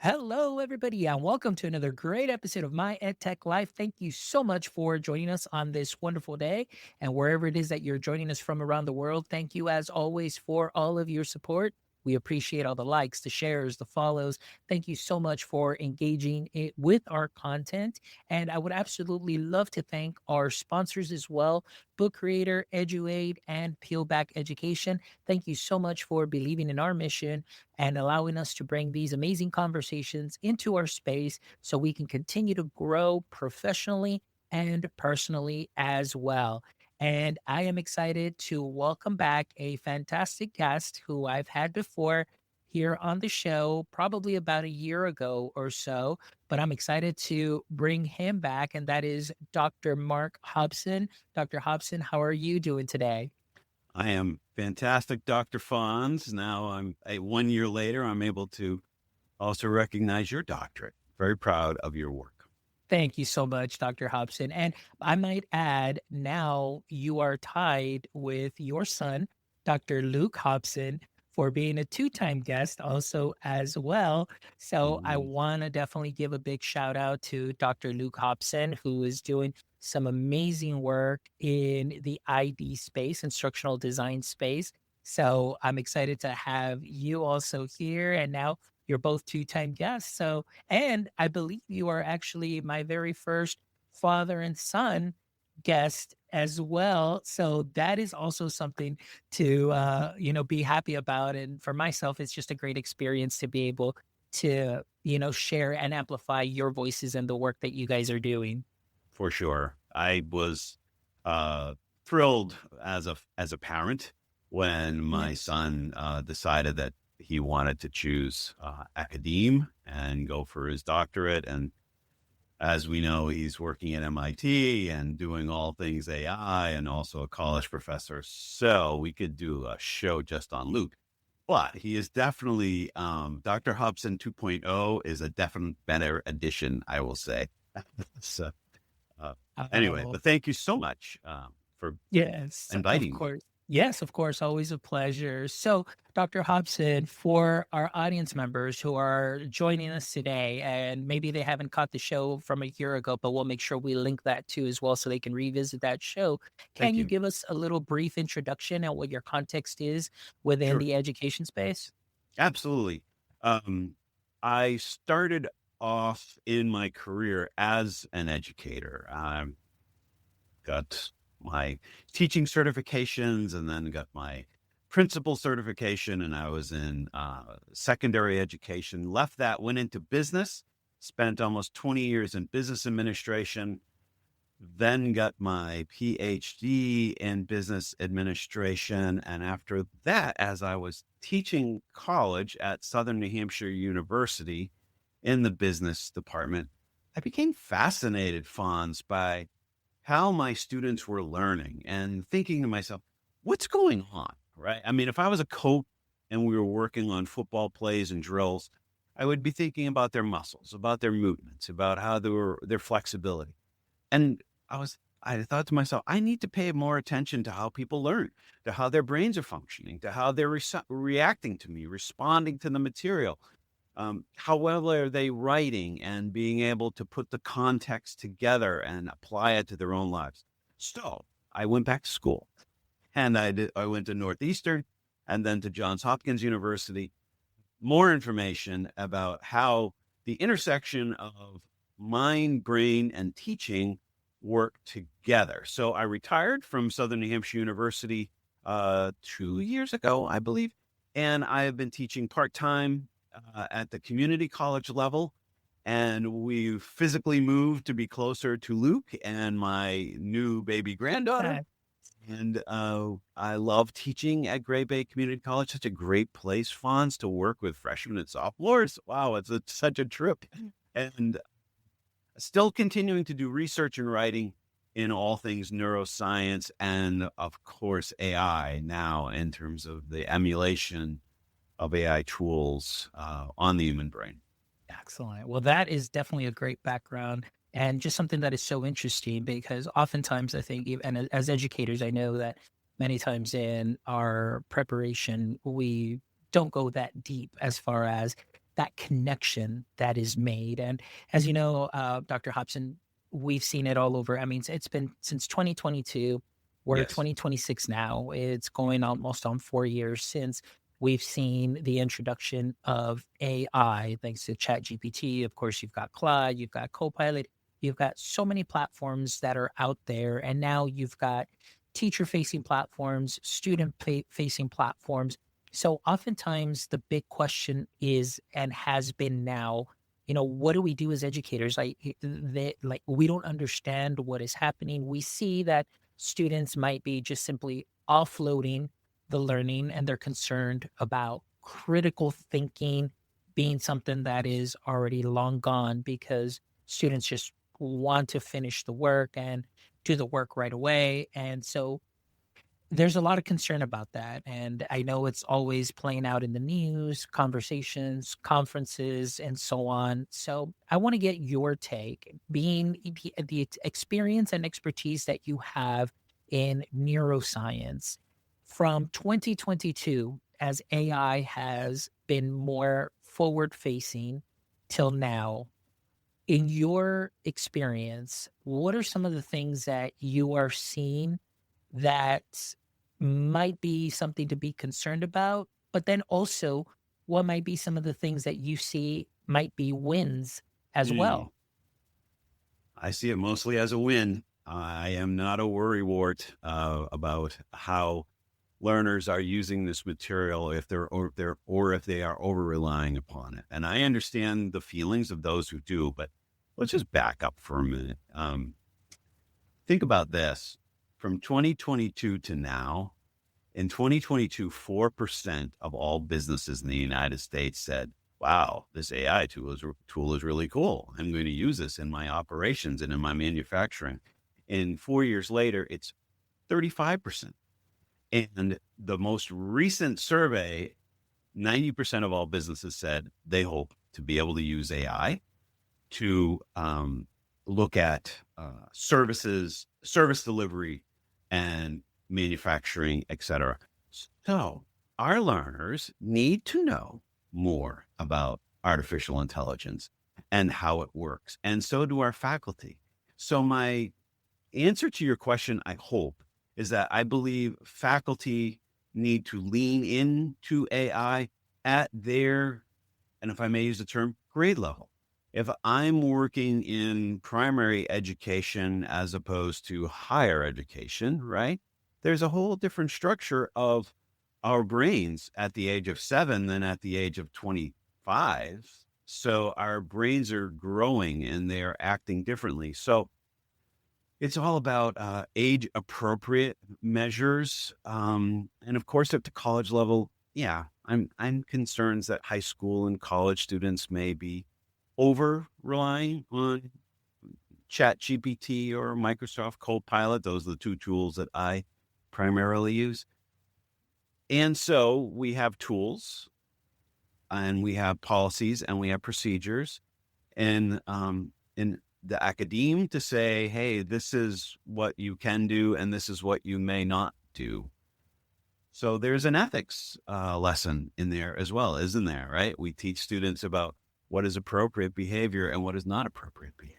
Hello, everybody, and welcome to another great episode of My EdTech Life. Thank you so much for joining us on this wonderful day. And wherever it is that you're joining us from around the world, thank you as always for all of your support. We appreciate all the likes, the shares, the follows. Thank you so much for engaging with our content. And I would absolutely love to thank our sponsors as well, Book Creator, EduAid, and Peelback Education. Thank you so much for believing in our mission and allowing us to bring these amazing conversations into our space so we can continue to grow professionally and personally as well. And I am excited to welcome back a fantastic guest who I've had before here on the show, probably about a year ago or so. But I'm excited to bring him back, and that is Dr. Mark Hobson. Dr. Hobson, how are you doing today? I am fantastic, Dr. Fonz. Now 1 year later, I'm able to also recognize your doctorate. Very proud of your work. Thank you so much, Dr. Hobson. And I might add, now you are tied with your son, Dr. Luke Hobson, for being a two-time guest also as well. So I Mm, want to definitely give a big shout out to Dr. Luke Hobson, who is doing some amazing work in the ID space, instructional design space. So I'm excited to have you also here. And now you're both two-time guests. So and I believe you are actually my very first father and son guest as well. So that is also something to be happy about. And for myself, it's just a great experience to be able to, share and amplify your voices and the work that you guys are doing. for sure. I was uh, thrilled as a parent when my Yes. son decided that he wanted to choose academe and go for his doctorate. And as we know, he's working at MIT and doing all things AI and also a college professor. So we could do a show just on Luke. But he is definitely Dr. Hobson 2.0 is a definite better addition, I will say. So uh, anyway, Oh, but thank you so much for yes, of inviting me. course. Yes, of course, always a pleasure. So, Dr. Hobson, for our audience members who are joining us today, and maybe they haven't caught the show from a year ago, but we'll make sure we link that too as well so they can revisit that show. Can Thank you you. give us a little brief introduction and what your context is within Sure. the education space? Absolutely. Um, I started off in my career as an educator. Got my teaching certifications and then got my principal certification. And I was in secondary education, left that, went into business, spent almost 20 years in business administration, then got my PhD in business administration. And after that, as I was teaching college at Southern New Hampshire University in the business department, I became fascinated, Fonz, by how my students were learning and thinking to myself, what's going on? Right. I mean, if I was a coach and we were working on football plays and drills, I would be thinking about their muscles, about their movements, about how their flexibility. And I thought to myself, I need to pay more attention to how people learn, to how their brains are functioning, to how they're reacting to me, responding to the material. How well are they writing and being able to put the context together and apply it to their own lives? So I went back to school and I went to Northeastern and then to Johns Hopkins University. More information about how the intersection of mind, brain, and teaching work together. So I retired from Southern New Hampshire University 2 years ago, I believe, and I have been teaching part time at the community college level. And we've physically moved to be closer to Luke and my new baby granddaughter. Uh, And I love teaching at Gray Bay Community College. Such a great place, Fonz, to work with freshmen and sophomores. Wow, such a trip. And still continuing to do research and writing in all things neuroscience and, of course, AI now in terms of the emulation of AI tools on the human brain. Excellent. Well, that is definitely a great background and just something that is so interesting because oftentimes I think, and as educators, I know that many times in our preparation, we don't go that deep as far as that connection that is made. And as you know, Dr. Hobson, we've seen it all over. I mean, it's been since 2022. We're Yes. 2026 now. It's going almost on 4 years since we've seen the introduction of AI, thanks to ChatGPT. Of course, you've got Claude, you've got Copilot, you've got so many platforms that are out there. And now you've got teacher facing platforms, student facing platforms. So oftentimes the big question is and has been now, what do we do as educators? Like we don't understand what is happening. We see that students might be just simply offloading the learning and they're concerned about critical thinking being something that is already long gone because students just want to finish the work and do the work right away. And so there's a lot of concern about that, and I know it's always playing out in the news, conversations, conferences, and so on. So I want to get your take, being the experience and expertise that you have in neuroscience from 2022 as AI has been more forward facing till now. In your experience, what are some of the things that you are seeing that might be something to be concerned about? But then also, what might be some of the things that you see might be wins as Mm. well? I see it mostly as a win. I am not a worrywart about how learners are using this material if they are over relying upon it. And I understand the feelings of those who do, but let's just back up for a minute. Think about this: from 2022 to now. In 2022, 4% of all businesses in the United States said, wow, this AI tool is really cool. I'm going to use this in my operations and in my manufacturing. And 4 years later, it's 35%. And the most recent survey, 90% of all businesses said they hope to be able to use AI to look at service delivery, and manufacturing, etc. So our learners need to know more about artificial intelligence and how it works. And so do our faculty. So my answer to your question, I hope, is that I believe faculty need to lean into AI at their, and if I may use the term, grade level. If I'm working in primary education as opposed to higher education, right? There's a whole different structure of our brains at the age of 7 than at the age of 25. So our brains are growing and they're acting differently. So it's all about age appropriate measures. And of course, at the college level, yeah, I'm concerned that high school and college students may be over relying on ChatGPT or Microsoft Copilot. Those are the two tools that I primarily use. And so we have tools and we have policies and we have procedures and in the academe to say, hey, this is what you can do and this is what you may not do. So there's an ethics lesson in there as well, isn't there? Right? We teach students about what is appropriate behavior and what is not appropriate behavior.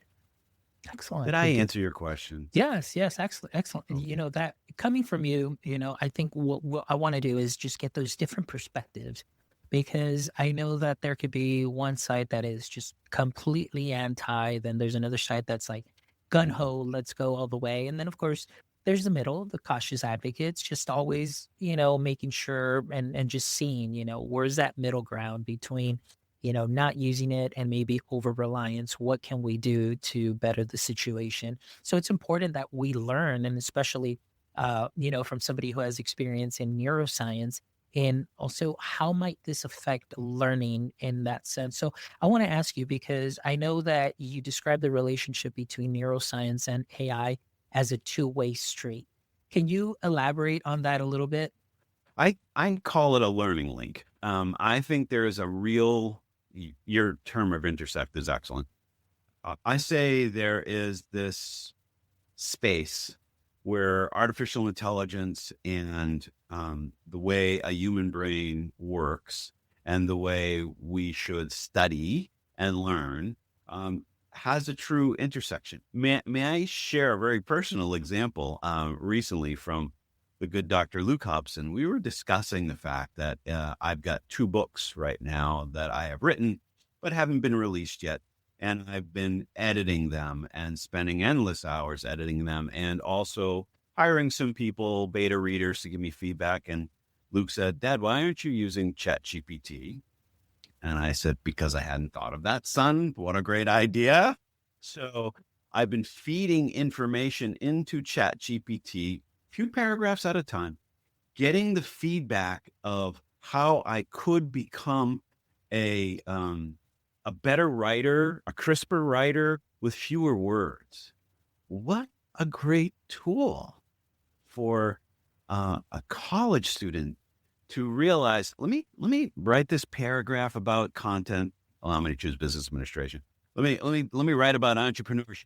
Did Excellent. I answer your question? Yes, yes, excellent, excellent. And, Okay. that coming from you, I think what I want to do is just get those different perspectives because I know that there could be one side that is just completely anti, then there's another side that's like gun ho, let's go all the way. And then, of course, there's the middle, the cautious advocates, just always, making sure and just seeing, where's that middle ground between not using it and maybe over reliance. What can we do to better the situation? So it's important that we learn, and especially, from somebody who has experience in neuroscience, and also how might this affect learning in that sense. So I want to ask you because I know that you describe the relationship between neuroscience and AI as a two-way street. Can you elaborate on that a little bit? I call it a learning link. I think there is a real, your term of intersect is excellent. I say there is this space where artificial intelligence and the way a human brain works and the way we should study and learn has a true intersection. May I share a very personal example recently from the good Dr. Luke Hobson? We were discussing the fact that I've got 2 books right now that I have written, but haven't been released yet. And I've been editing them and spending endless hours editing them, and also hiring some people, beta readers, to give me feedback. And Luke said, "Dad, why aren't you using ChatGPT?" And I said, "Because I hadn't thought of that, son. What a great idea." So I've been feeding information into ChatGPT, a few paragraphs at a time, getting the feedback of how I could become a better writer, a crisper writer with fewer words. What a great tool for a college student to realize, let me write this paragraph about content. Allow me to choose business administration. Let me write about entrepreneurship.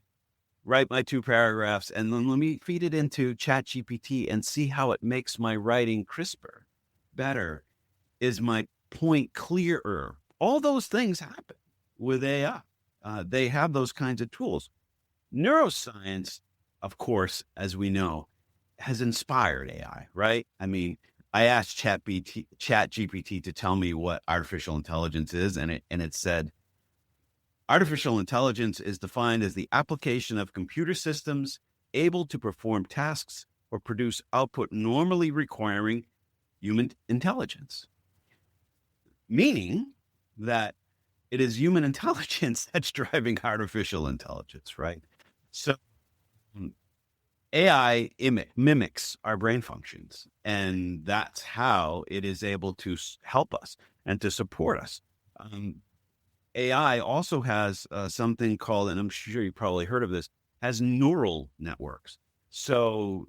Write my 2 paragraphs, and then let me feed it into ChatGPT and see how it makes my writing crisper, better. Is my point clearer? All those things happen with AI. They have those kinds of tools. Neuroscience, of course, as we know, has inspired AI, right? I mean, I asked ChatGPT to tell me what artificial intelligence is, and it said, "Artificial intelligence is defined as the application of computer systems able to perform tasks or produce output normally requiring human intelligence." Meaning that it is human intelligence that's driving artificial intelligence, right? So AI mimics our brain functions, and that's how it is able to help us and to support us. AI also has something called, and I'm sure you probably heard of this, has neural networks. So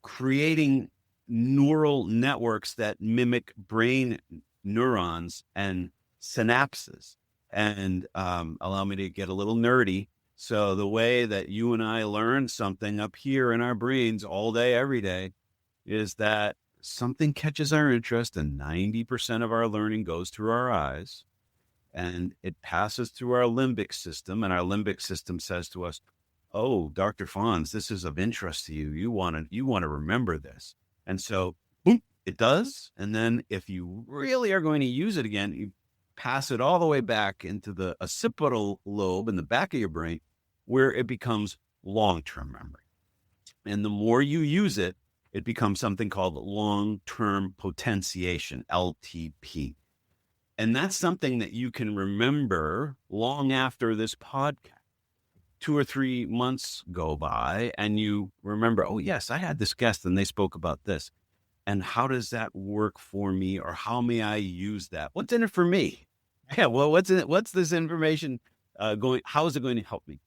creating neural networks that mimic brain neurons and synapses. And allow me to get a little nerdy. So the way that you and I learn something up here in our brains all day, every day, is that something catches our interest, and 90% of our learning goes through our eyes, and it passes through our limbic system. And our limbic system says to us, "Oh, Dr. Fonz, this is of interest to you. You want to remember this." And so, boom, it does. And then if you really are going to use it again, you pass it all the way back into the occipital lobe in the back of your brain, where it becomes long-term memory. And the more you use it, it becomes something called long-term potentiation, LTP. And that's something that you can remember long after this podcast. 2 or 3 months go by and you remember, "Oh yes, I had this guest and they spoke about this. And how does that work for me? Or how may I use that? What's in it for me?" Yeah, well, what's in it? What's this information how is it going to help me?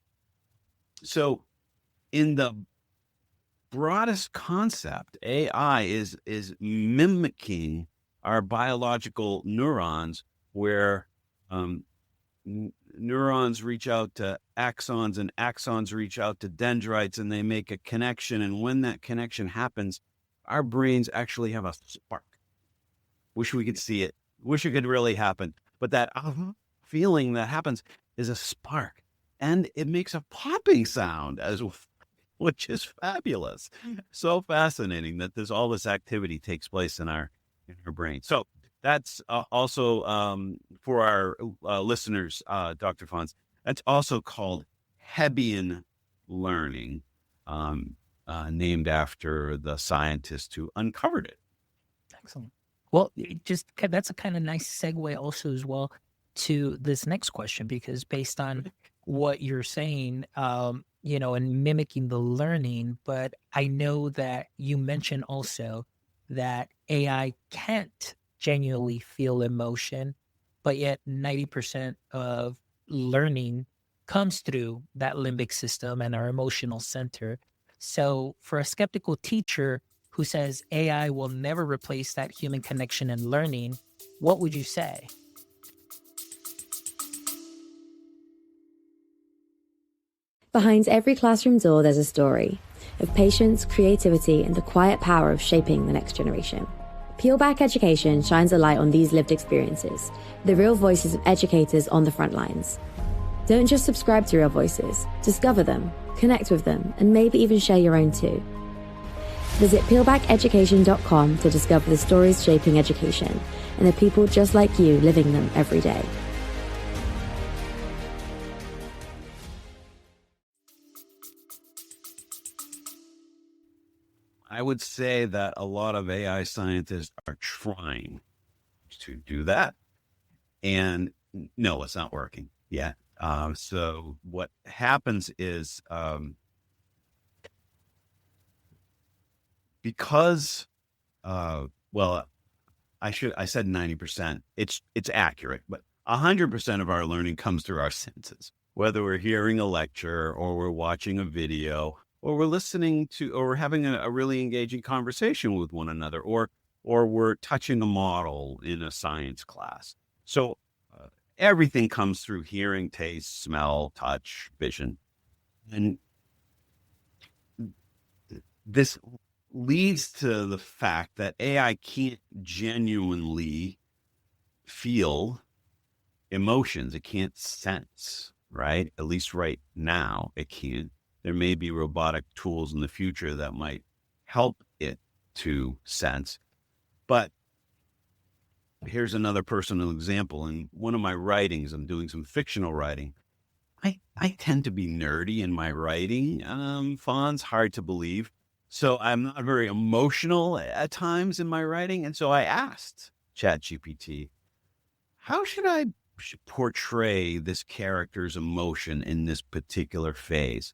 So in the broadest concept, AI is mimicking our biological neurons, where neurons reach out to axons and axons reach out to dendrites, and they make a connection. And when that connection happens, our brains actually have a spark. Wish we could see it. Wish it could really happen. But that feeling that happens is a spark, and it makes a popping sound which is fabulous. So fascinating that all this activity takes place in our brain. So that's also for our listeners, Dr. Fonz, that's also called Hebbian learning, named after the scientist who uncovered it. Excellent. Well, that's a kind of nice segue also as well to this next question, because based on what you're saying, and mimicking the learning, but I know that you mentioned also that AI can't genuinely feel emotion, but yet 90% of learning comes through that limbic system and our emotional center. So for a skeptical teacher who says AI will never replace that human connection and learning, what would you say? Behind every classroom door, there's a story of patience, creativity, and the quiet power of shaping the next generation. Peel Back Education shines a light on these lived experiences, the real voices of educators on the front lines. Don't just subscribe to Real Voices, discover them, connect with them, and maybe even share your own too. Visit peelbackeducation.com to discover the stories shaping education and the people just like you living them every day. I would say that a lot of AI scientists are trying to do that. And no, it's not working yet. So what happens is because, well, I said 90%. It's accurate, but 100% of our learning comes through our senses, whether we're hearing a lecture or we're watching a video or we're listening to, or we're having a really engaging conversation with one another, or we're touching a model in a science class. So everything comes through hearing, taste, smell, touch, vision. And this leads to the fact that AI can't genuinely feel emotions. It can't sense, right? At least right now, it can't. There may be robotic tools in the future that might help it to sense. But here's another personal example. In one of my writings, I'm doing some fictional writing. I tend to be nerdy in my writing. Fawn's hard to believe. So I'm not very emotional at times in my writing. And so I asked ChatGPT, how should I portray this character's emotion in this particular phase?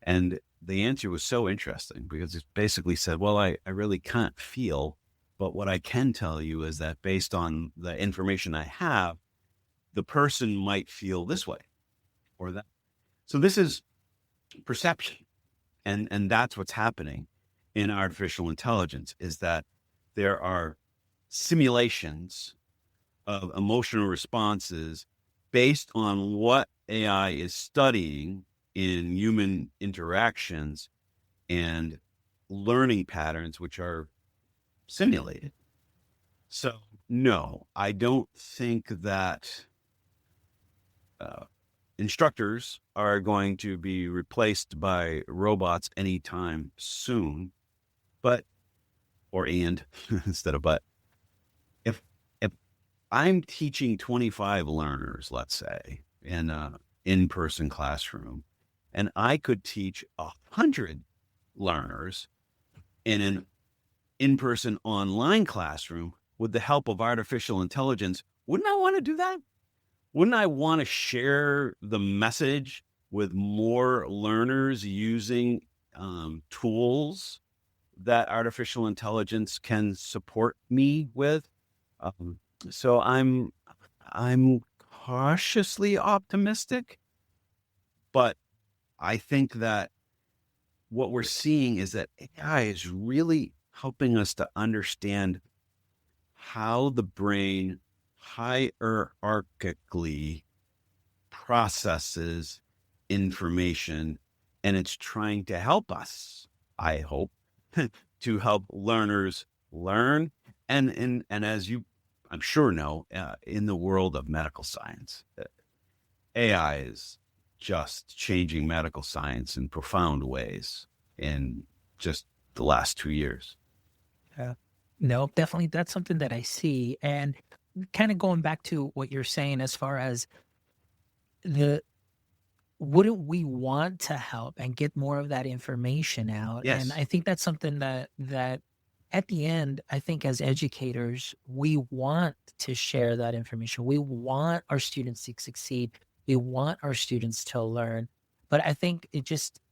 And the answer was so interesting because it basically said, well, I really can't feel, but what I can tell you is that based on the information I have, the person might feel this way or that. So this is perception. And that's what's happening in artificial intelligence, is that there are simulations of emotional responses based on what AI is studying in human interactions and learning patterns, which are simulated. So, no, I don't think that instructors are going to be replaced by robots anytime soon, instead of but. If I'm teaching 25 learners, let's say, in an in-person classroom, and I could teach 100 learners in an in-person online classroom with the help of artificial intelligence, wouldn't I want to do that? Wouldn't I want to share the message with more learners using tools that artificial intelligence can support me with? So I'm cautiously optimistic, but I think that what we're seeing is that AI is really helping us to understand how the brain hierarchically processes information, and it's trying to help us, I hope, to help learners learn. And as you, I'm sure, know, in the world of medical science, AI is just changing medical science in profound ways in just the last 2 years. Yeah. No, definitely that's something that I see. And kind of going back to what you're saying as far as the wouldn't we want to help and get more of that information out? And Yes, I think that's something that at the end, I think as educators, we want to share that information. We want our students to succeed. We want our students to learn. But I think it just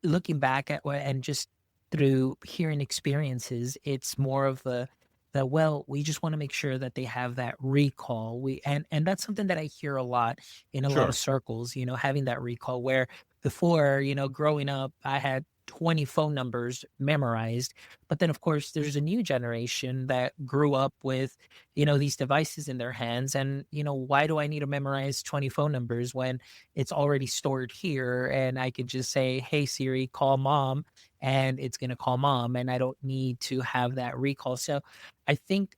looking back at what and just through hearing experiences, it's more of the well, we just want to make sure that they have that recall. And that's something that I hear a lot in a lot of sure. circles, having that recall where before, growing up, I had 20 phone numbers memorized. But then, of course, there's a new generation that grew up with, these devices in their hands. And, why do I need to memorize 20 phone numbers when it's already stored here? And I could just say, hey, Siri, call mom, and it's going to call mom. And I don't need to have that recall. So I think,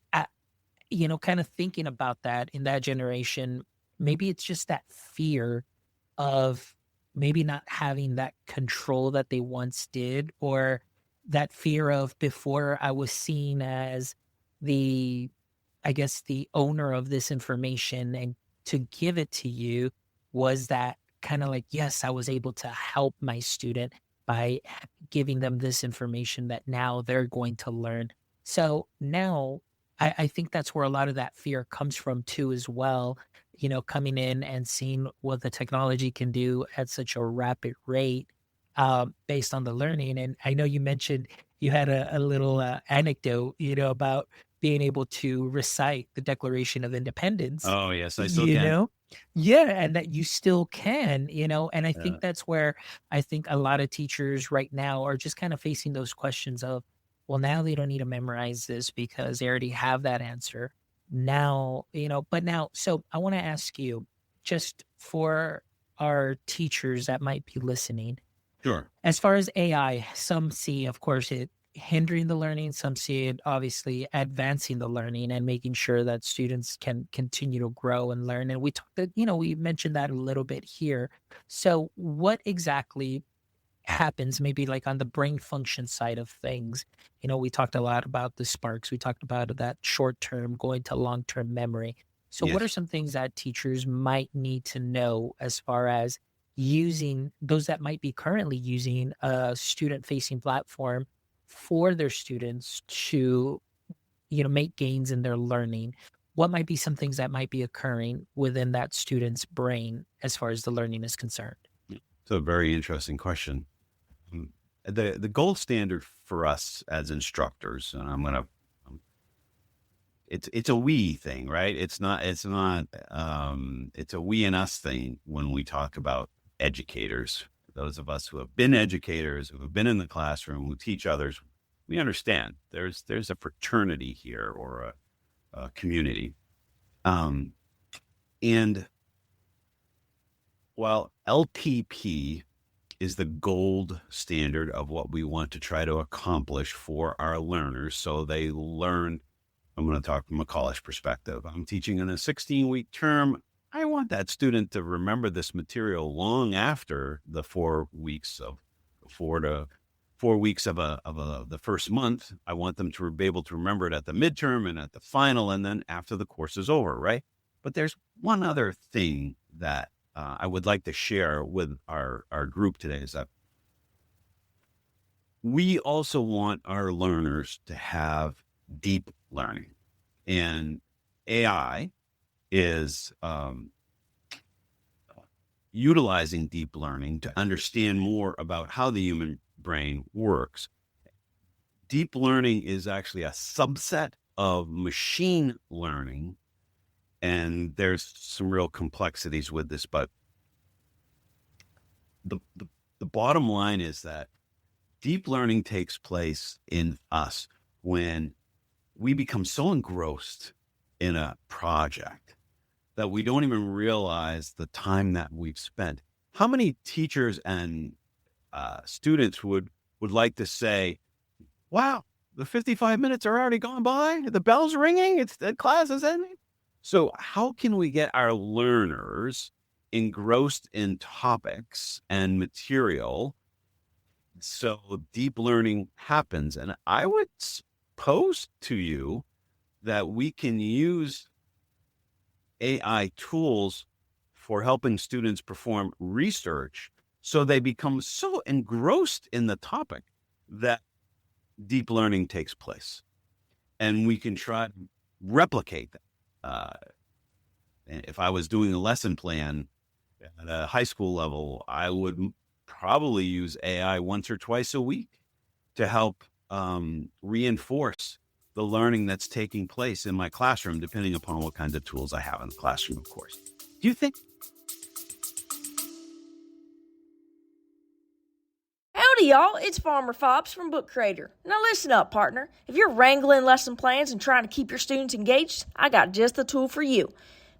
kind of thinking about that in that generation, maybe it's just that fear of maybe not having that control that they once did, or that fear of before I was seen as the, I guess, the owner of this information, and to give it to you was that kind of like, yes, I was able to help my student by giving them this information that now they're going to learn. So now I think that's where a lot of that fear comes from too, as well, coming in and seeing what the technology can do at such a rapid rate, based on the learning. And I know you mentioned you had a little anecdote, about being able to recite the Declaration of Independence, Oh, yes, I still you can. know? Yeah, and that you still can, and I Yeah. think that's where I think a lot of teachers right now are just kind of facing those questions of, well, now they don't need to memorize this because they already have that answer. Now, but now, so I want to ask you, just for our teachers that might be listening, Sure. as far as AI, some see, of course, it hindering the learning. Some see it obviously advancing the learning and making sure that students can continue to grow and learn. And we talked that, we mentioned that a little bit here. So what exactly happens maybe like on the brain function side of things? We talked a lot about the sparks. We talked about that short term going to long term memory. So what are Yes. some things that teachers might need to know as far as using those that might be currently using a student facing platform for their students to, make gains in their learning? What might be some things that might be occurring within that student's brain as far as the learning is concerned? It's a very interesting question. Mm, the gold standard for us as instructors, and it's a we thing, right? It's a we and us thing when we talk about educators. Those of us who have been educators, who have been in the classroom, who teach others, we understand there's a fraternity here, or a community. Um, and while LTP is the gold standard of what we want to try to accomplish for our learners, so they learn. I'm going to talk from a college perspective. I'm teaching in a 16-week term. I want that student to remember this material long after the 4 weeks of 4 weeks of the first month. I want them to be able to remember it at the midterm and at the final, and then after the course is over, right? But there's one other thing that I would like to share with our group today, is that we also want our learners to have deep learning. And AI is utilizing deep learning to understand more about how the human brain works. Deep learning is actually a subset of machine learning, and there's some real complexities with this, but the bottom line is that deep learning takes place in us when we become so engrossed in a project that we don't even realize the time that we've spent. How many teachers and students would like to say, wow, the 55 minutes are already gone by, the bell's ringing, the class is ending? So how can we get our learners engrossed in topics and material so deep learning happens? And I would pose to you that we can use AI tools for helping students perform research so they become so engrossed in the topic that deep learning takes place. And we can try to replicate that. If I was doing a lesson plan at a high school level, I would probably use AI once or twice a week to help reinforce the learning that's taking place in my classroom, depending upon what kinds of tools I have in the classroom, of course. Do you think? Howdy, Howdy, y'all. It's Farmer Fobbs from Book Creator. Now listen up, partner. If you're wrangling lesson plans and trying to keep your students engaged, I got just the tool for you.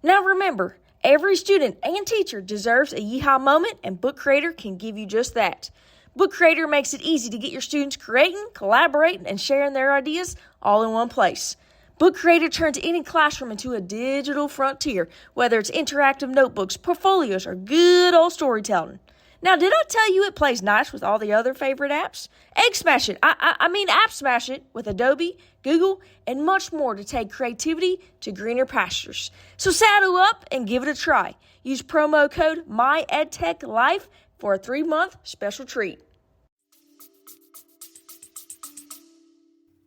Now remember, every student and teacher deserves a yeehaw moment, and Book Creator can give you just that. Book Creator makes it easy to get your students creating, collaborating, and sharing their ideas all in one place. Book Creator turns any classroom into a digital frontier, whether it's interactive notebooks, portfolios, or good old storytelling. Now, did I tell you it plays nice with all the other favorite apps? Egg Smash It, I mean App Smash It with Adobe, Google, and much more to take creativity to greener pastures. So saddle up and give it a try. Use promo code MyEdTechLife for a 3-month special treat.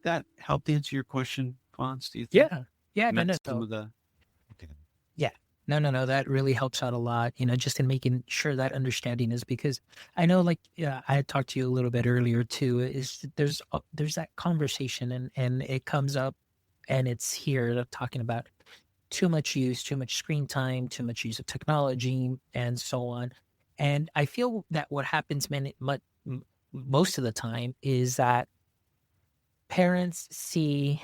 That helped answer your question, Fonz, do you think? Yeah. No. Okay. Yeah. No. That really helps out a lot, just in making sure that understanding is, because I know, like, I had talked to you a little bit earlier too, is there's that conversation and it comes up and it's here talking about too much use, too much screen time, too much use of technology and so on. And I feel that what happens most of the time is that parents see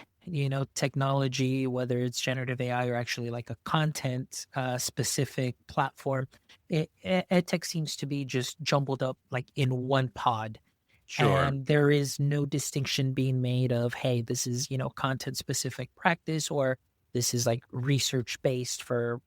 technology, whether it's generative AI or actually like a content specific platform. EdTech seems to be just jumbled up like in one pod, Sure. and there is no distinction being made of, hey, this is content specific practice, or this is like research based for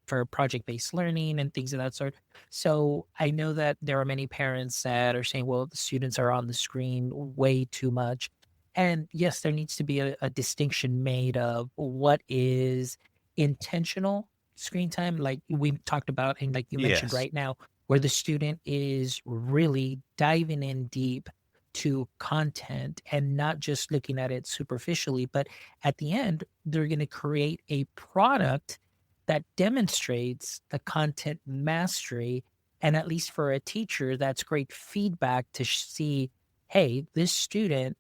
for project based learning and things of that sort. So I know that there are many parents that are saying, well, the students are on the screen way too much. And yes, there needs to be a distinction made of what is intentional screen time, like we talked about, and like you mentioned Yes. right now, where the student is really diving in deep to content and not just looking at it superficially, but at the end, they're going to create a product that demonstrates the content mastery. And at least for a teacher, that's great feedback to see, hey, this student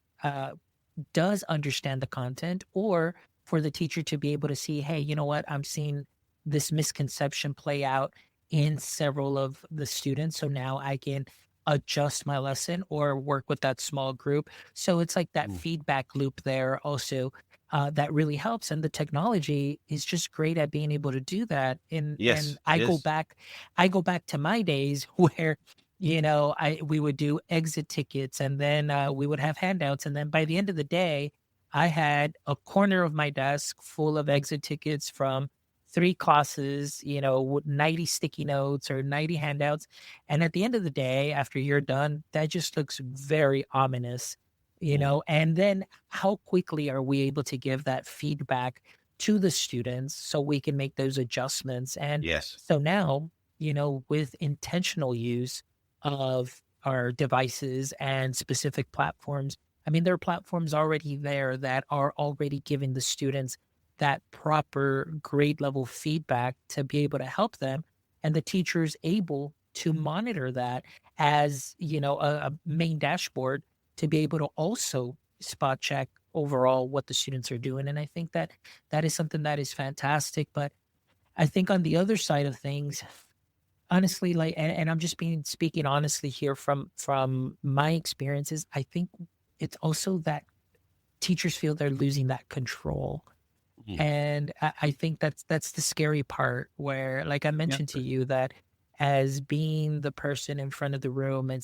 does understand the content, or for the teacher to be able to see, hey, you know what, I'm seeing this misconception play out in several of the students. So now I can adjust my lesson or work with that small group. So it's like that feedback loop there also that really helps. And the technology is just great at being able to do that. And Yes, I it go is. back to my days where we would do exit tickets, and then we would have handouts. And then by the end of the day, I had a corner of my desk full of exit tickets from 3 classes, with 90 sticky notes or 90 handouts. And at the end of the day, after you're done, that just looks very ominous, and then how quickly are we able to give that feedback to the students so we can make those adjustments? And Yes. so now, with intentional use of our devices and specific platforms. I mean, there are platforms already there that are already giving the students that proper grade level feedback to be able to help them. And the teacher is able to monitor that as, a main dashboard to be able to also spot check overall what the students are doing. And I think that that is something that is fantastic. But I think on the other side of things, honestly, like, and I'm just speaking honestly here from my experiences, I think it's also that teachers feel they're losing that control. Mhm. And I think that's the scary part, where, like I mentioned to you, that as being the person in front of the room and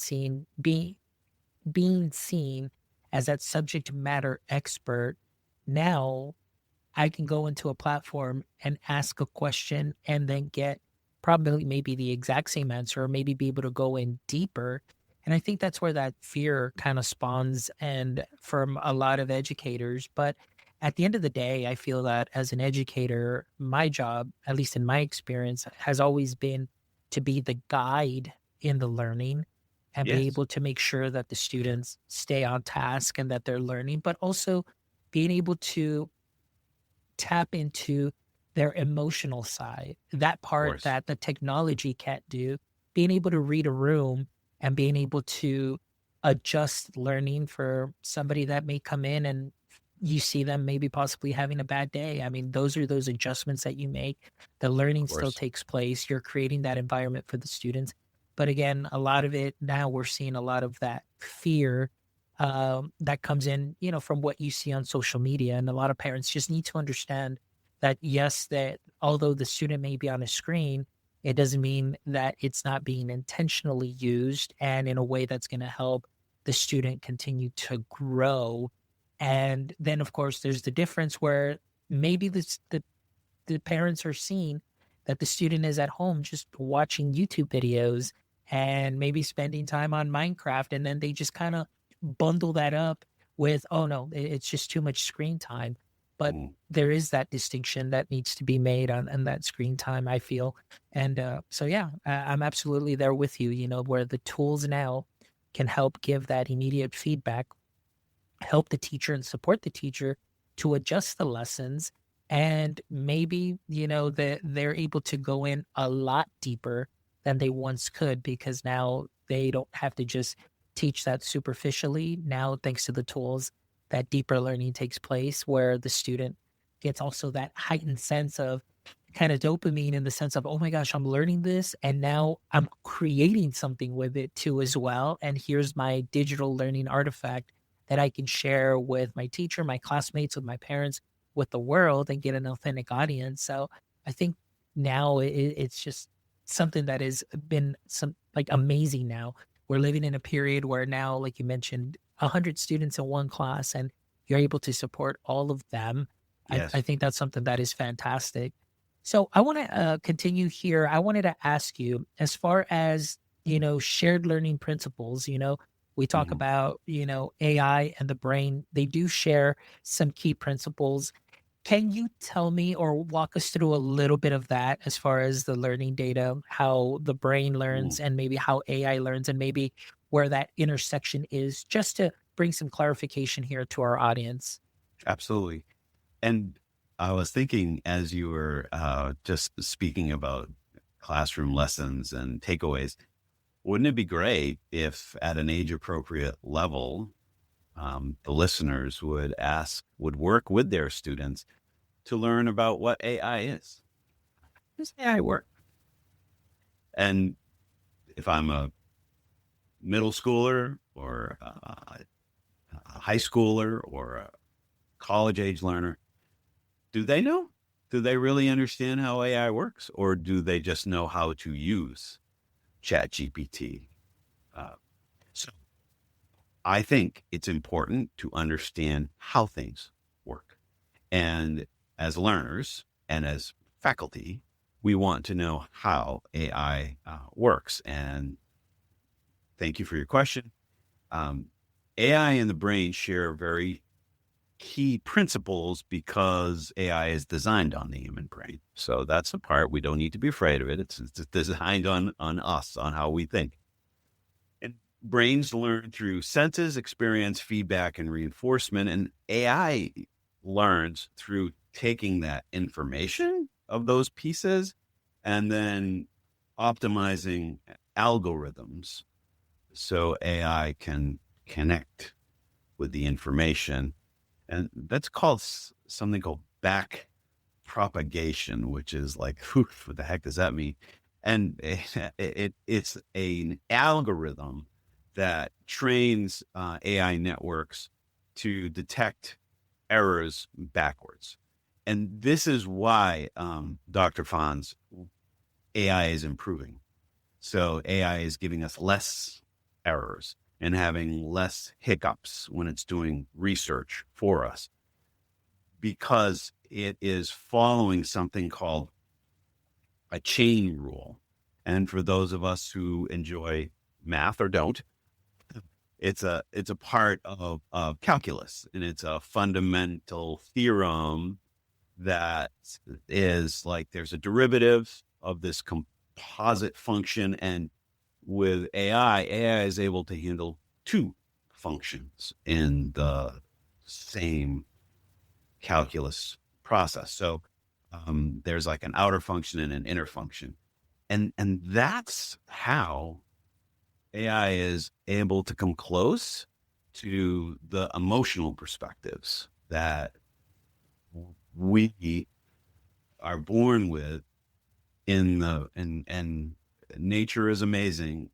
being seen as that subject matter expert, now I can go into a platform and ask a question and then get probably maybe the exact same answer, or maybe be able to go in deeper. And I think that's where that fear kind of spawns, and from a lot of educators. But at the end of the day, I feel that as an educator, my job, at least in my experience, has always been to be the guide in the learning and be Yes. able to make sure that the students stay on task and that they're learning, but also being able to tap into their emotional side, that Of part course. that the technology can't do, being able to read a room and being able to adjust learning for somebody that may come in and you see them maybe possibly having a bad day. I mean, those are those adjustments that you make. The Of learning still course. takes place. You're creating that environment for the students. But again, a lot of it now we're seeing a lot of that fear that comes in, from what you see on social media. And a lot of parents just need to understand that, yes, that although the student may be on a screen, it doesn't mean that it's not being intentionally used and in a way that's going to help the student continue to grow. And then, of course, there's the difference where maybe the parents are seeing that the student is at home just watching YouTube videos and maybe spending time on Minecraft. And then they just kind of bundle that up with, oh no, it's just too much screen time. But Mm. there is that distinction that needs to be made on that screen time, I feel. And so, yeah, I'm absolutely there with you, where the tools now can help give that immediate feedback, help the teacher and support the teacher to adjust the lessons. And maybe, that they're able to go in a lot deeper than they once could, because now they don't have to just teach that superficially. Now, thanks to the tools, that deeper learning takes place where the student gets also that heightened sense of kind of dopamine, in the sense of, oh my gosh, I'm learning this and now I'm creating something with it too as well. And here's my digital learning artifact that I can share with my teacher, my classmates, with my parents, with the world, and get an authentic audience. So I think now it's just something that has been some like amazing. Now we're living in a period where now, like you mentioned, 100 students in one class, and you're able to support all of them. I Yes. think that's something that is fantastic. So I want to continue here. I wanted to ask you, as far as, shared learning principles, we talk Mhm. about, AI and the brain. They do share some key principles. Can you tell me or walk us through a little bit of that, as far as the learning data, how the brain Mm. learns, and maybe how AI learns, and maybe where that intersection is, just to bring some clarification here to our audience? Absolutely. And I was thinking as you were just speaking about classroom lessons and takeaways, wouldn't it be great if at an age appropriate level, the listeners would work with their students to learn about what AI is? How does AI work? And if I'm a middle schooler or a high schooler or a college age learner, do they know? Do they really understand how AI works? Or do they just know how to use ChatGPT? Uh, so I think it's important to understand how things work. And as learners and as faculty, we want to know how AI works. And thank you for your question. Um, AI and the brain share very key principles because AI is designed on the human brain. So that's the part we don't need to be afraid of it. It's designed on us, on how we think. And brains learn through senses, experience, feedback, and reinforcement. And AI learns through taking that information of those pieces and then optimizing algorithms so AI can connect with the information. And that's called something called back propagation, which is like, whew, what the heck does that mean? And it's an algorithm that trains AI networks to detect errors backwards. And this is why, Dr. Fonz, AI is improving. So AI is giving us less errors and having less hiccups when it's doing research for us, because it is following something called a chain rule. And for those of us who enjoy math or don't, it's a part of calculus, and it's a fundamental theorem that is like there's a derivative of this composite function, and with AI is able to handle two functions in the same calculus process. So there's like an outer function and an inner function, and that's how AI is able to come close to the emotional perspectives that we are born with in the and nature is amazing.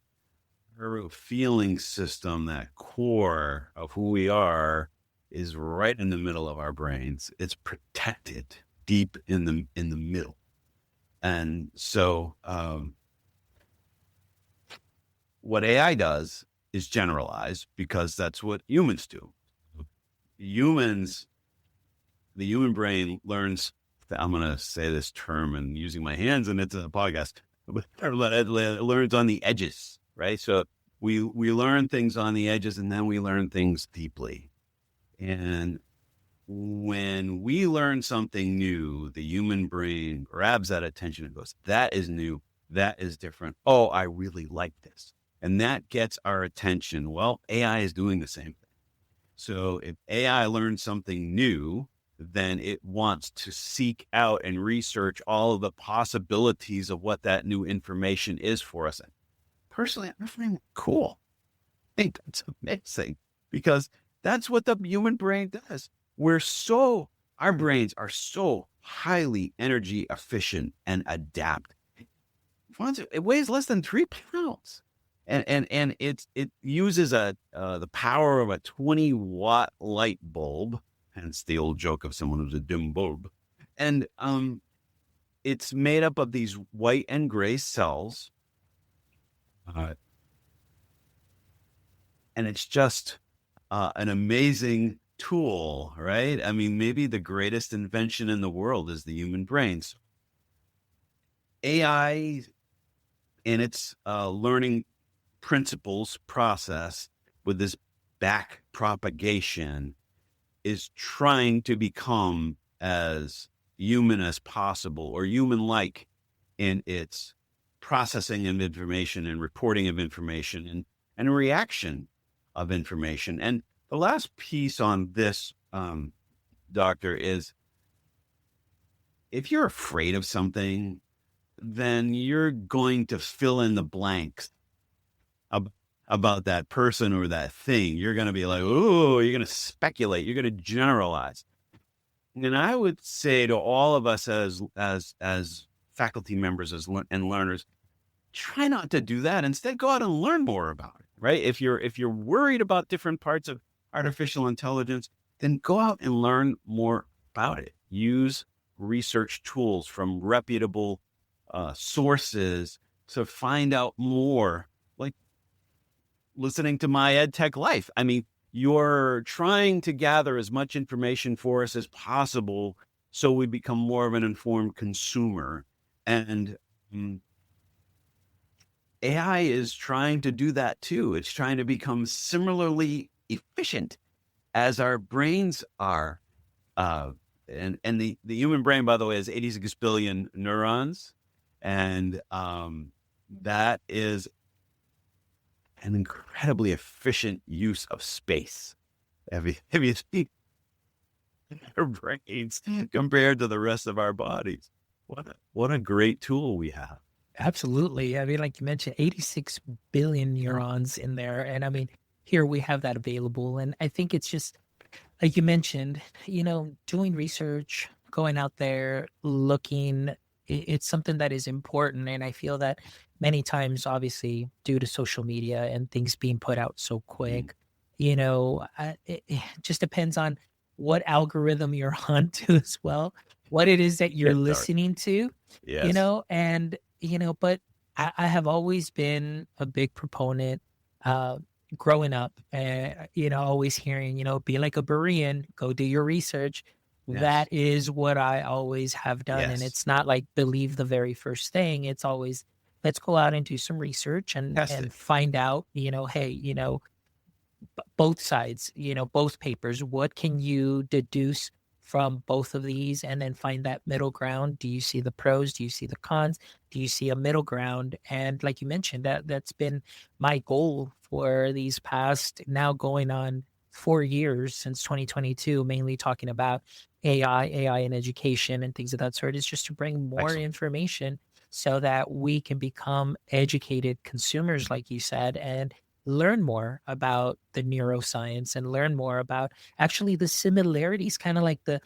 Our feeling system, that core of who we are, is right in the middle of our brains. It's protected deep in the middle. And so what AI does is generalize, because that's what humans do. Humans, the human brain learns, I'm going to say this term and using my hands, and it's a podcast, but it learns on the edges, right? So we learn things on the edges, and then we learn things deeply. And when we learn something new, the human brain grabs that attention and goes, that is new. That is different. Oh, I really like this. And that gets our attention. Well, AI is doing the same thing. So if AI learns something new, then it wants to seek out and research all of the possibilities of what that new information is for us. And personally, I find it cool. I think that's amazing, because that's what the human brain does. Our brains are so highly energy efficient and adapt. It weighs less than 3 pounds. And it uses the power of a 20-watt light bulb, hence the old joke of someone who's a dim bulb. And it's made up of these white and gray cells. And it's just an amazing tool, right? I mean, maybe the greatest invention in the world is the human brain. So AI, in its learning principles process with this back propagation, is trying to become as human as possible, or human-like in its processing of information and reporting of information and reaction of information. And the last piece on this, Doctor, is if you're afraid of something, then you're going to fill in the blanks about that person or that thing. You're going to be like, oh, you're going to speculate. You're going to generalize. And I would say to all of us as faculty members and learners, try not to do that. Instead, go out and learn more about it, right? If you're worried about different parts of artificial intelligence, then go out and learn more about it. Use research tools from reputable sources to find out more, like listening to my EdTech Life. I mean, you're trying to gather as much information for us as possible so we become more of an informed consumer. And AI is trying to do that too. It's trying to become similarly efficient as our brains are. And the human brain, by the way, is 86 billion neurons. And that is an incredibly efficient use of space. Have you seen our brains compared to the rest of our bodies? What a great tool we have. Absolutely. I mean, like you mentioned, 86 billion neurons in there. And I mean, here we have that available. And I think it's just, like you mentioned, doing research, going out there, looking, it's something that is important. And I feel that many times, obviously, due to social media and things being put out so quick, it just depends on what algorithm you're onto as well, what it is that you're listening to, Yes. and, but I have always been a big proponent, growing up, always hearing, be like a Berean, go do your research. Yes. That is what I always have done. Yes. And it's not like believe the very first thing. It's always, let's go out and do some research and find out, hey, both sides, both papers, what can you deduce from both of these, and then find that middle ground. Do you see the pros? Do you see the cons? Do you see a middle ground? And like you mentioned, that's been my goal for these past, now going on 4 years since 2022, mainly talking about AI in education and things of that sort, is just to bring more information so that we can become educated consumers, like you said, and learn more about the neuroscience and learn more about actually the similarities, kind of like the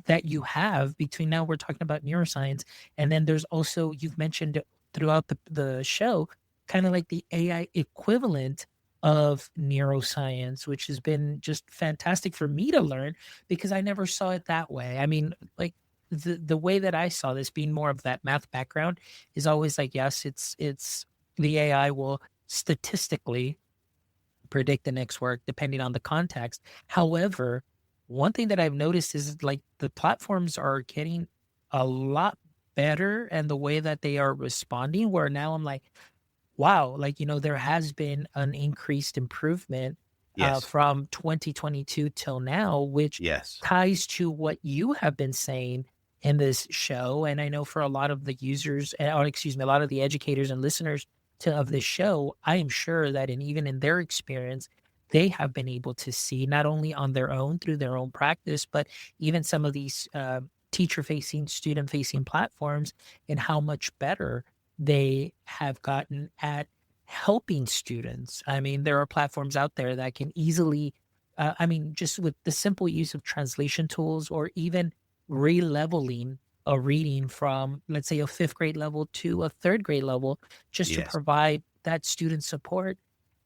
that you have between, now we're talking about neuroscience, and then there's also, you've mentioned throughout the show, kind of like the AI equivalent of neuroscience, which has been just fantastic for me to learn because I never saw it that way. I mean, like the way that I saw this being more of that math background is always like, yes, it's the AI will statistically predict the next work depending on the context. However, one thing that I've noticed is like the platforms are getting a lot better and the way that they are responding, where now I'm like, wow, like, there has been an increased improvement Yes. from 2022 till now, which Yes. ties to what you have been saying in this show. And I know for a lot of the users, or excuse me, a lot of the educators and listeners of this show, I am sure that even in their experience, they have been able to see not only on their own through their own practice, but even some of these teacher facing, student facing platforms and how much better they have gotten at helping students. I mean, there are platforms out there that can easily, I mean, just with the simple use of translation tools or even releveling a reading from, let's say, a fifth grade level to a third grade level, just to Yes. provide that student support.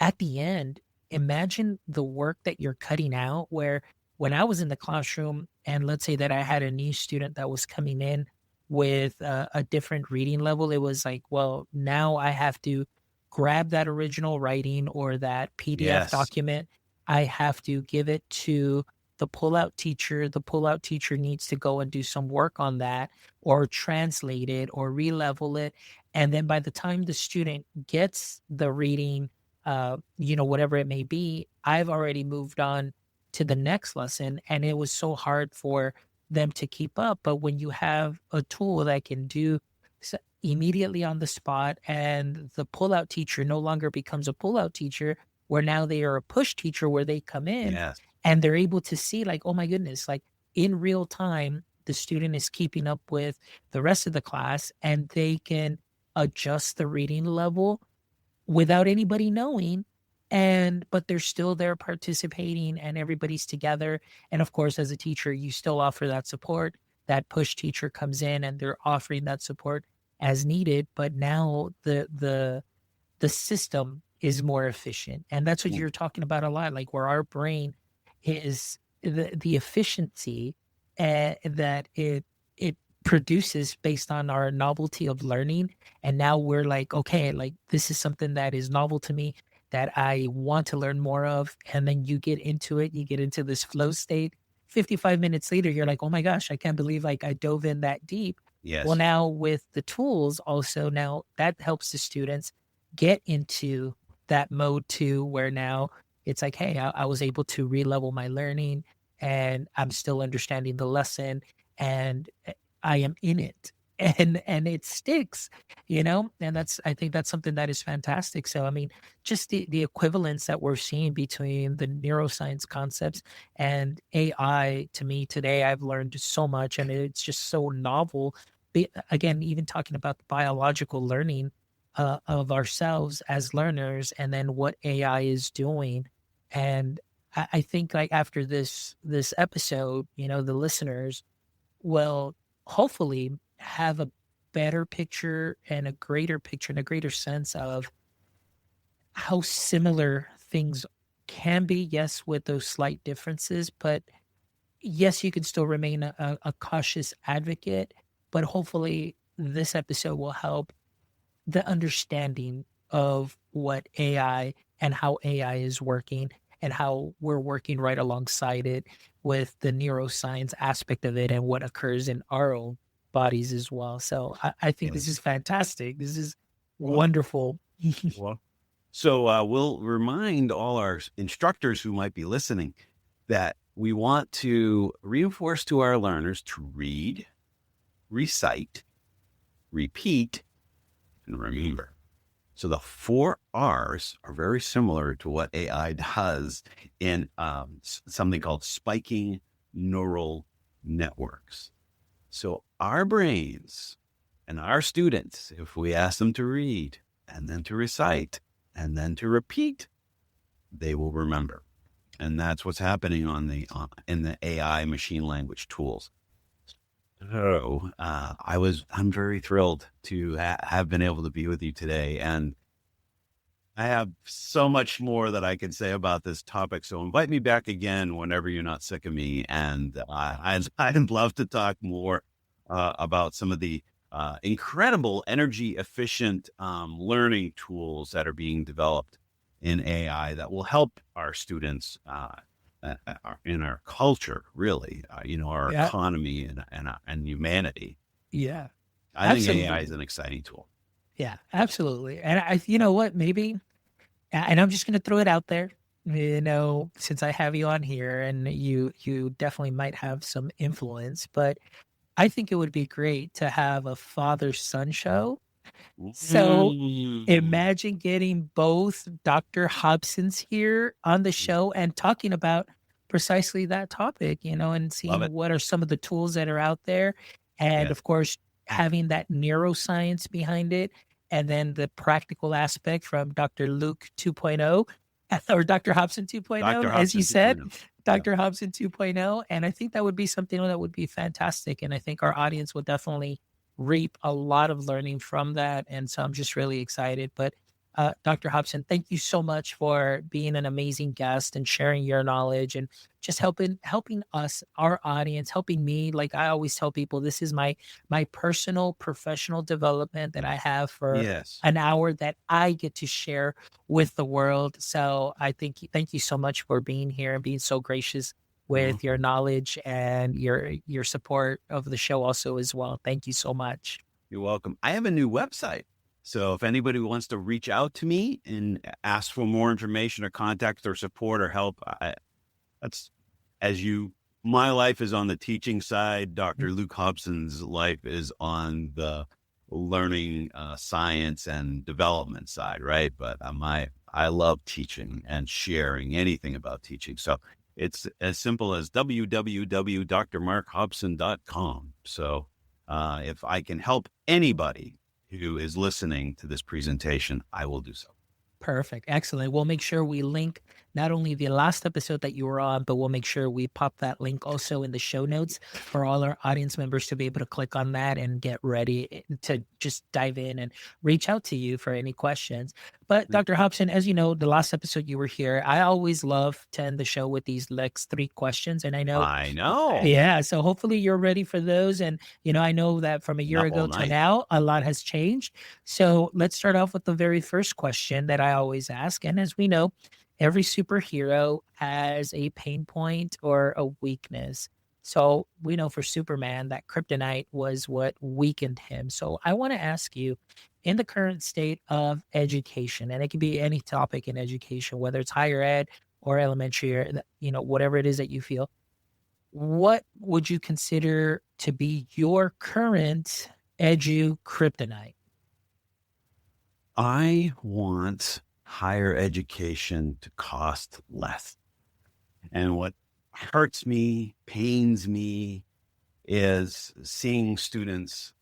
At the end, imagine the work that you're cutting out. Where when I was in the classroom, and let's say that I had a new student that was coming in with a different reading level, it was like, well, now I have to grab that original writing or that PDF Yes. document. I have to give it to the pullout teacher. The pullout teacher needs to go and do some work on that or translate it or relevel it. And then by the time the student gets the reading, whatever it may be, I've already moved on to the next lesson. And it was so hard for them to keep up. But when you have a tool that can do immediately on the spot, and the pullout teacher no longer becomes a pullout teacher, where now they are a push teacher, where they come in Yes. and they're able to see like, oh my goodness, like in real time, the student is keeping up with the rest of the class and they can adjust the reading level without anybody knowing. And but they're still there participating and everybody's together. And of course, as a teacher, you still offer that support. That push teacher comes in and they're offering that support as needed. But now the system is more efficient. And that's what Mm. you're talking about a lot, like where our brain is the efficiency that it produces based on our novelty of learning. And now we're like, okay, like this is something that is novel to me that I want to learn more of. And then you get into it, you get into this flow state. 55 minutes later, you're like, oh my gosh, I can't believe like I dove in that deep. Well, Yes. now with the tools also, now that helps the students get into that mode too, where now it's like, hey, I was able to re-level my learning and I'm still understanding the lesson and I am in it and it sticks, and I think that's something that is fantastic. So I mean, just the equivalence that we're seeing between the neuroscience concepts and AI, to me today, I've learned so much and it's just so novel. Again, even talking about the biological learning of ourselves as learners and then what AI is doing. And I think like after this episode, the listeners will hopefully have a better picture and a greater picture and a greater sense of how similar things can be. Yes, with those slight differences, but yes, you can still remain a cautious advocate. But hopefully, this episode will help the understanding of what AI and how AI is working and how we're working right alongside it with the neuroscience aspect of it and what occurs in our own bodies as well. So I think this Yes. is fantastic. This is Well, wonderful. well. So we'll remind all our instructors who might be listening that we want to reinforce to our learners to read, recite, repeat, and remember. So the 4 R's are very similar to what AI does in something called spiking neural networks. So our brains and our students, if we ask them to read and then to recite and then to repeat, they will remember. And that's what's happening in the AI machine language tools. I'm very thrilled to have been able to be with you today. And I have so much more that I can say about this topic. So invite me back again whenever you're not sick of me. And I'd love to talk more about some of the incredible energy efficient learning tools that are being developed in AI that will help our students in our culture, really, our Yeah. economy and humanity. Yeah. I think AI is Absolutely. an exciting tool. Yeah, absolutely. And you know what, maybe, and I'm just going to throw it out there, since I have you on here and you definitely might have some influence, but I think it would be great to have a father-son show. So Mm, imagine getting both Dr. Hobsons here on the show and talking about precisely that topic, and love seeing it. what are some of the tools that are out there. And Yes. of course, having that neuroscience behind it. And then the practical aspect from Dr. Luke 2.0 or Dr. Hobson 2.0, Dr. as you Hobson said, 2.0. Yeah. Dr. Hobson 2.0. And I think that would be something that would be fantastic. And I think our audience would definitely reap a lot of learning from that. And so I'm just really excited. But Dr. Hobson, thank you so much for being an amazing guest and sharing your knowledge and just helping us, our audience, helping me. Like I always tell people, this is my personal professional development that I have for Yes. an hour that I get to share with the world. So I thank you so much for being here and being so gracious Well, with your knowledge and your support of the show also as well. Thank you so much. you're welcome. I have a new website. So if anybody wants to reach out to me and ask for more information or contact or support or help, that's as you, my life is on the teaching side. Dr. Luke Hobson's life is on the learning, science and development side, right? But I love teaching and sharing anything about teaching. So it's as simple as www.drmarkhobson.com. So if I can help anybody who is listening to this presentation, I will do so. Perfect. Excellent. We'll make sure we link not only the last episode that you were on, but we'll make sure we pop that link also in the show notes for all our audience members to be able to click on that and get ready to just dive in and reach out to you for any questions. But Dr. Hobson, as you know, the last episode you were here, I always love to end the show with these next 3 questions. And I know, I know. yeah, so hopefully you're ready for those. And, I know that from a year Up all ago to night. now, a lot has changed. So let's start off with the very first question that I always ask. And as we know, every superhero has a pain point or a weakness. So we know for Superman that kryptonite was what weakened him. So I want to ask you, in the current state of education, and it could be any topic in education, whether it's higher ed or elementary or, whatever it is that you feel, what would you consider to be your current edu kryptonite? I want higher education to cost less. And what hurts me, pains me, is seeing students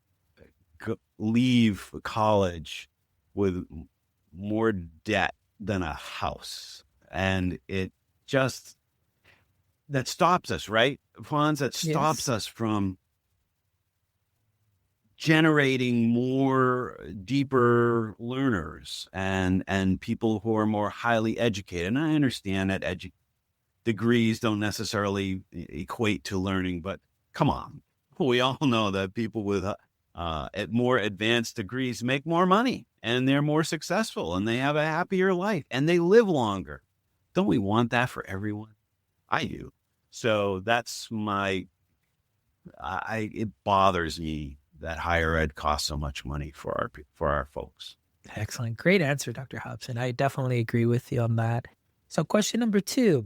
leave college with more debt than a house. And it just, that stops us, right, Fonz? That stops Yes. us from generating more deeper learners and people who are more highly educated. And I understand that degrees don't necessarily equate to learning, but come on, we all know that people with at more advanced degrees make more money and they're more successful and they have a happier life and they live longer. Don't we want that for everyone? I do. So that's it bothers me that higher ed costs so much money for our folks. Excellent. Great answer, Dr. Hobson. I definitely agree with you on that. So, question number 2,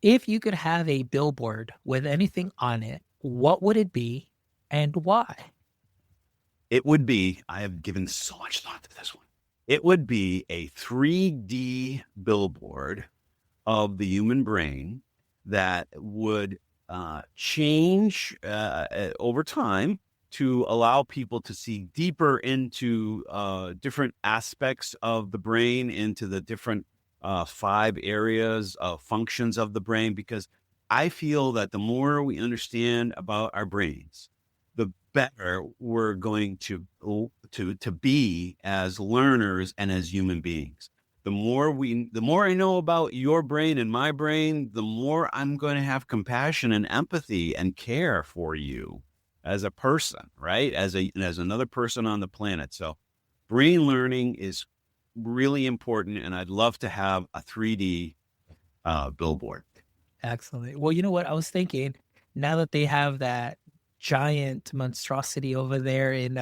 if you could have a billboard with anything on it, what would it be and why? It would be, I have given so much thought to this one. It would be a 3D billboard of the human brain that would change over time to allow people to see deeper into different aspects of the brain, into the different 5 areas of functions of the brain, because I feel that the more we understand about our brains, the better we're going to be as learners and as human beings. The more I know about your brain and my brain, the more I'm going to have compassion and empathy and care for you as a person, right? As another person on the planet. So brain learning is really important, and I'd love to have a 3D billboard. Excellent. Well, you know what? I was thinking, now that they have that giant monstrosity over there in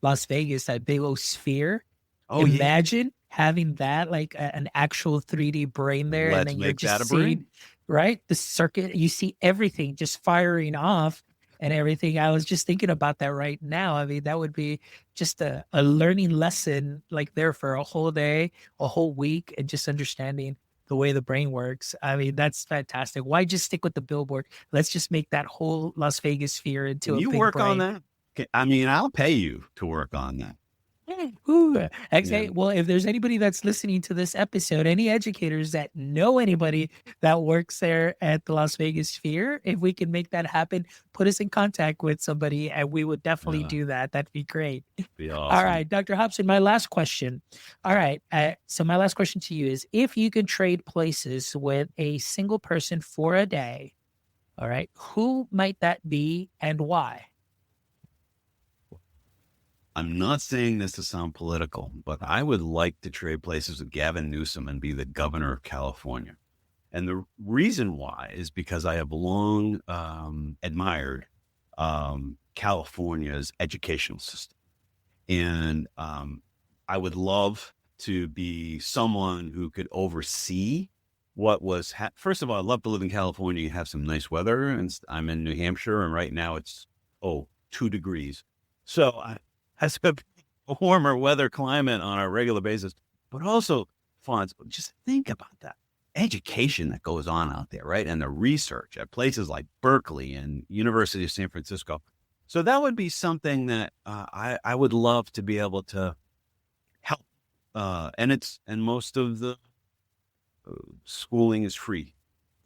Las Vegas, that big old sphere, Oh yeah, imagine having that like an actual 3D brain there, and let's then you're make that just a seeing, brain. right? The circuit, you see everything just firing off and everything. I was just thinking about that right now. I mean, that would be just a learning lesson like there for a whole day, a whole week, and just understanding the way the brain works. I mean, that's fantastic. Why just stick with the billboard? Let's just make that whole Las Vegas sphere into Can a you big work on brain. that? I mean, I'll pay you to work on that. Ooh, Yeah. okay. Well, if there's anybody that's listening to this episode, any educators that know anybody that works there at the Las Vegas Sphere, if we can make that happen, put us in contact with somebody and we would definitely Yeah, do that. That'd be great. be All awesome. right, Dr. Hobson, my last question. All right. So my last question to you is, if you could trade places with a single person for a day, all right, who might that be and why? I'm not saying this to sound political, but I would like to trade places with Gavin Newsom and be the governor of California. And the reason why is because I have long admired California's educational system. And I would love to be someone who could oversee what was, first of all, I'd love to live in California and have some nice weather. And I'm in New Hampshire, and right now it's, 2 degrees. So I has a warmer weather climate on a regular basis, but also, Fonz, just think about that education that goes on out there, right? And the research at places like Berkeley and University of San Francisco. So that would be something that I would love to be able to help. And most of the schooling is free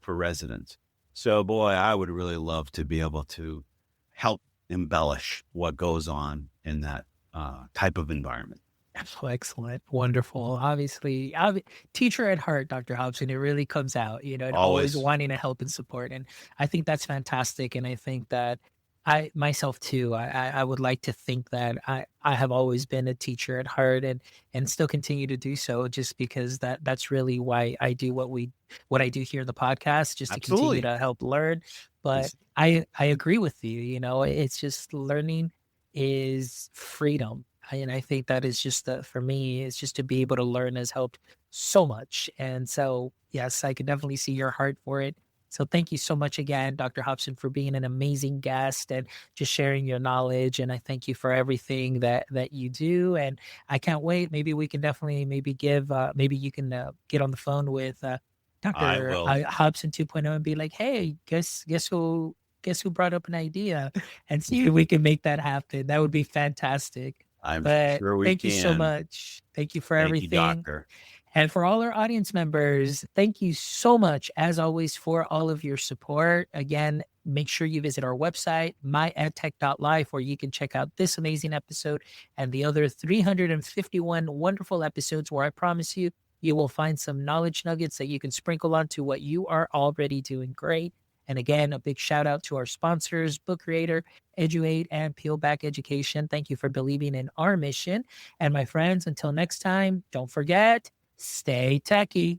for residents. So boy, I would really love to be able to help embellish what goes on in that type of environment. Oh, excellent. Wonderful. Obviously, teacher at heart, Dr. Hobson, it really comes out, and always Always. wanting to help and support. And I think that's fantastic. And I think that I myself too, I would like to think that I have always been a teacher at heart and still continue to do so, just because that's really why I do what I do here in the podcast, just to continue Absolutely. to help learn. But It's I agree with you, it's just learning is freedom. And I think that is just for me, it's just to be able to learn has helped so much. And so, yes, I can definitely see your heart for it. So thank you so much again, Dr. Hobson, for being an amazing guest and just sharing your knowledge. And I thank you for everything that you do. And I can't wait. Maybe we can definitely maybe you can get on the phone with I Dr. will. Hobson 2.0 and be like, hey, guess who brought up an idea, and see if we can make that happen. That would be fantastic. I'm But sure we thank you so can. much. Thank you for Thank you, everything. doctor. And for all our audience members, thank you so much, as always, for all of your support. Again, make sure you visit our website, myedtech.life, where you can check out this amazing episode and the other 351 wonderful episodes where I promise you will find some knowledge nuggets that you can sprinkle onto what you are already doing great. And again, a big shout out to our sponsors, Book Creator, Eduate, and Peel Back Education. Thank you for believing in our mission. And my friends, until next time, don't forget, stay techie.